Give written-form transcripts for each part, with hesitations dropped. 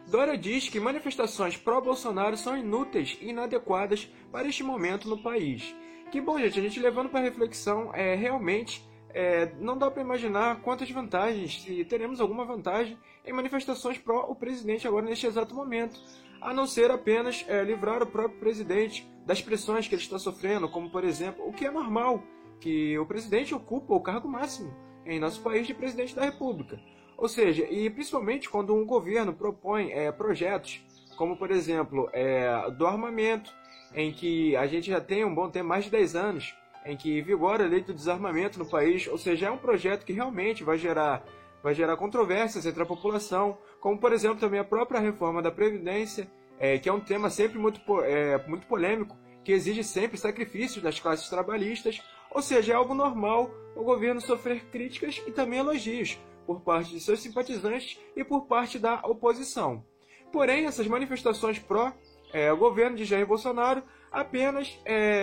Dória diz que manifestações pró-Bolsonaro são inúteis e inadequadas para este momento no país. Que bom, gente, a gente levando para reflexão, realmente não dá para imaginar quantas vantagens, se teremos alguma vantagem em manifestações pró o presidente agora neste exato momento, a não ser apenas livrar o próprio presidente das pressões que ele está sofrendo, como por exemplo, o que é normal, que o presidente ocupa o cargo máximo em nosso país de presidente da República. Ou seja, e principalmente quando um governo propõe projetos, como por exemplo do armamento, em que a gente já tem um bom tempo, mais de 10 anos, em que vigora a lei do desarmamento no país, ou seja, é um projeto que realmente vai gerar controvérsias entre a população, como por exemplo também a própria reforma da Previdência, que é um tema sempre muito polêmico, que exige sempre sacrifícios das classes trabalhistas, ou seja, é algo normal o governo sofrer críticas e também elogios por parte de seus simpatizantes e por parte da oposição. Porém, essas manifestações o governo de Jair Bolsonaro apenas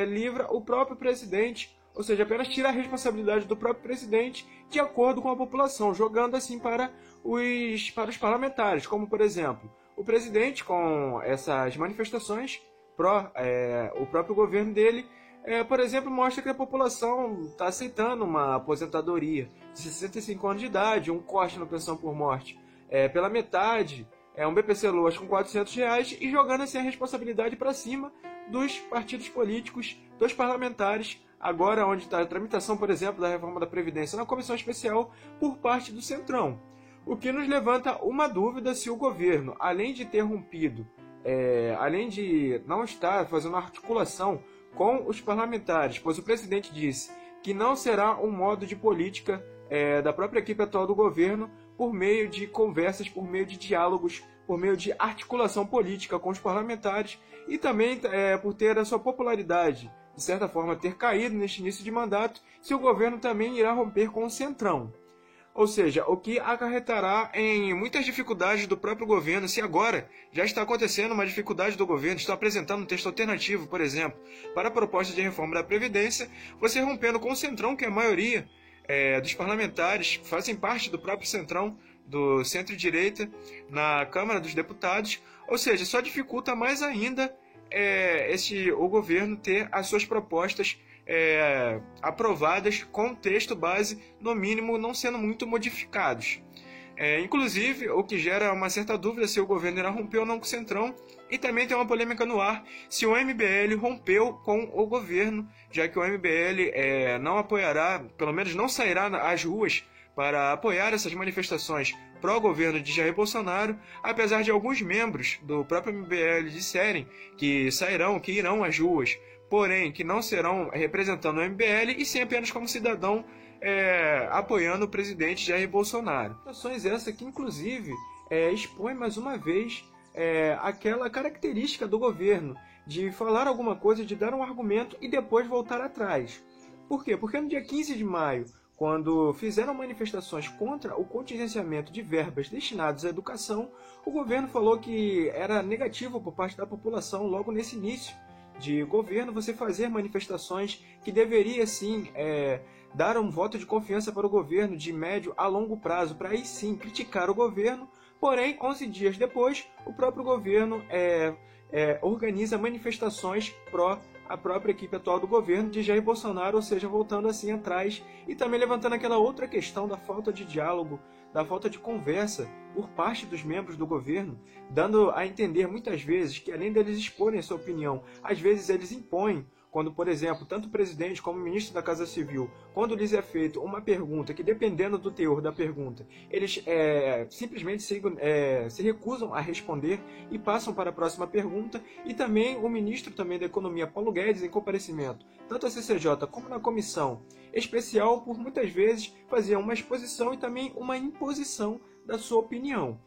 livra o próprio presidente, ou seja, apenas tira a responsabilidade do próprio presidente de acordo com a população, jogando assim para os parlamentares, como por exemplo, o presidente com essas manifestações o próprio governo dele, por exemplo, mostra que a população está aceitando uma aposentadoria de 65 anos de idade, um corte na pensão por morte pela metade, um BPC Loas com R$400 e jogando assim a responsabilidade para cima dos partidos políticos, dos parlamentares, agora onde está a tramitação, por exemplo, da reforma da Previdência na comissão especial por parte do Centrão. O que nos levanta uma dúvida se o governo, além de ter rompido, além de não estar fazendo articulação com os parlamentares, pois o presidente disse que não será um modo de política da própria equipe atual do governo por meio de conversas, por meio de diálogos, por meio de articulação política com os parlamentares e também por ter a sua popularidade, de certa forma, ter caído neste início de mandato, se o governo também irá romper com o Centrão. Ou seja, o que acarretará em muitas dificuldades do próprio governo, se agora já está acontecendo uma dificuldade do governo, está apresentando um texto alternativo, por exemplo, para a proposta de reforma da Previdência, você rompendo com o Centrão, que a maioria dos parlamentares fazem parte do próprio Centrão, do centro-direita, na Câmara dos Deputados, ou seja, só dificulta mais ainda o governo ter as suas propostas aprovadas com texto base, no mínimo, não sendo muito modificados. Inclusive, o que gera uma certa dúvida se o governo irá romper ou não com o Centrão, e também tem uma polêmica no ar se o MBL rompeu com o governo, já que o MBL não apoiará, pelo menos não sairá às ruas para apoiar essas manifestações pró-governo de Jair Bolsonaro, apesar de alguns membros do próprio MBL disserem que sairão, que irão às ruas, porém que não serão representando o MBL e sim apenas como cidadão apoiando o presidente Jair Bolsonaro. Ações essa que inclusive expõe mais uma vez aquela característica do governo de falar alguma coisa, de dar um argumento e depois voltar atrás. Por quê? Porque no dia 15 de maio, quando fizeram manifestações contra o contingenciamento de verbas destinadas à educação, o governo falou que era negativo por parte da população logo nesse início de governo você fazer manifestações que deveria sim dar um voto de confiança para o governo de médio a longo prazo, para aí sim criticar o governo. Porém, 11 dias depois, o próprio governo organiza manifestações pró a própria equipe atual do governo de Jair Bolsonaro, ou seja, voltando assim atrás e também levantando aquela outra questão da falta de diálogo, da falta de conversa por parte dos membros do governo, dando a entender muitas vezes que além deles exporem a sua opinião, às vezes eles impõem, quando, por exemplo, tanto o presidente como o ministro da Casa Civil, quando lhes é feita uma pergunta que, dependendo do teor da pergunta, eles simplesmente se recusam a responder e passam para a próxima pergunta, e também o ministro também da Economia, Paulo Guedes, em comparecimento, tanto à CCJ como na comissão especial, por muitas vezes fazia uma exposição e também uma imposição da sua opinião,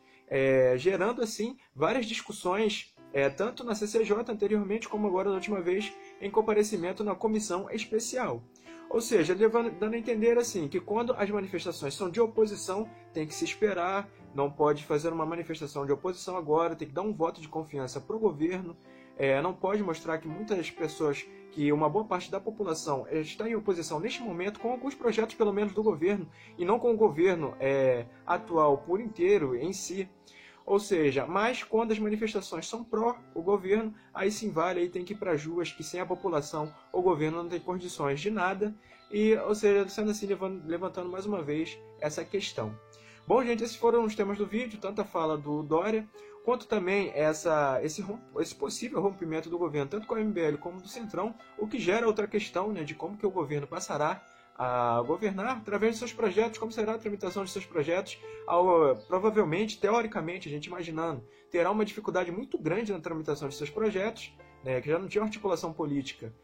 gerando assim várias discussões, tanto na CCJ anteriormente como agora na última vez em comparecimento na comissão especial. Ou seja, dando a entender assim que quando as manifestações são de oposição, tem que se esperar, não pode fazer uma manifestação de oposição agora, tem que dar um voto de confiança para o governo, não pode mostrar que muitas pessoas, que uma boa parte da população está em oposição neste momento com alguns projetos pelo menos do governo, e não com o governo atual por inteiro em si. Ou seja, mas quando as manifestações são pró o governo, aí sim vale, aí tem que ir para as ruas, que sem a população o governo não tem condições de nada, e, ou seja, sendo assim, levantando mais uma vez essa questão. Bom, gente, esses foram os temas do vídeo, tanto a fala do Dória, quanto também esse possível rompimento do governo, tanto com a MBL como do Centrão, o que gera outra questão, né, de como que o governo passará a governar através de seus projetos, como será a tramitação de seus projetos, provavelmente, teoricamente, a gente imaginando, terá uma dificuldade muito grande na tramitação de seus projetos, né, que já não tinha articulação política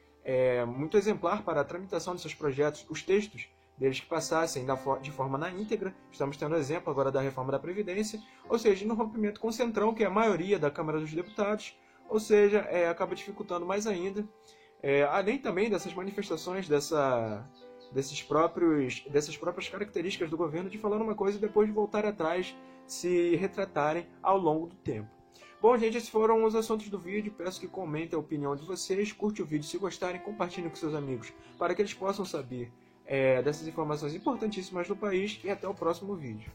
muito exemplar para a tramitação de seus projetos, os textos deles que passassem de forma na íntegra. Estamos tendo exemplo agora da reforma da Previdência, ou seja, no rompimento com o Centrão, que é a maioria da Câmara dos Deputados, ou seja, acaba dificultando mais ainda, além também dessas manifestações, dessas próprias características do governo de falar uma coisa e depois de voltar atrás, se retratarem ao longo do tempo. Bom, gente, esses foram os assuntos do vídeo. Peço que comentem a opinião de vocês, curte o vídeo se gostarem, compartilhem com seus amigos para que eles possam saber dessas informações importantíssimas do país, e até o próximo vídeo.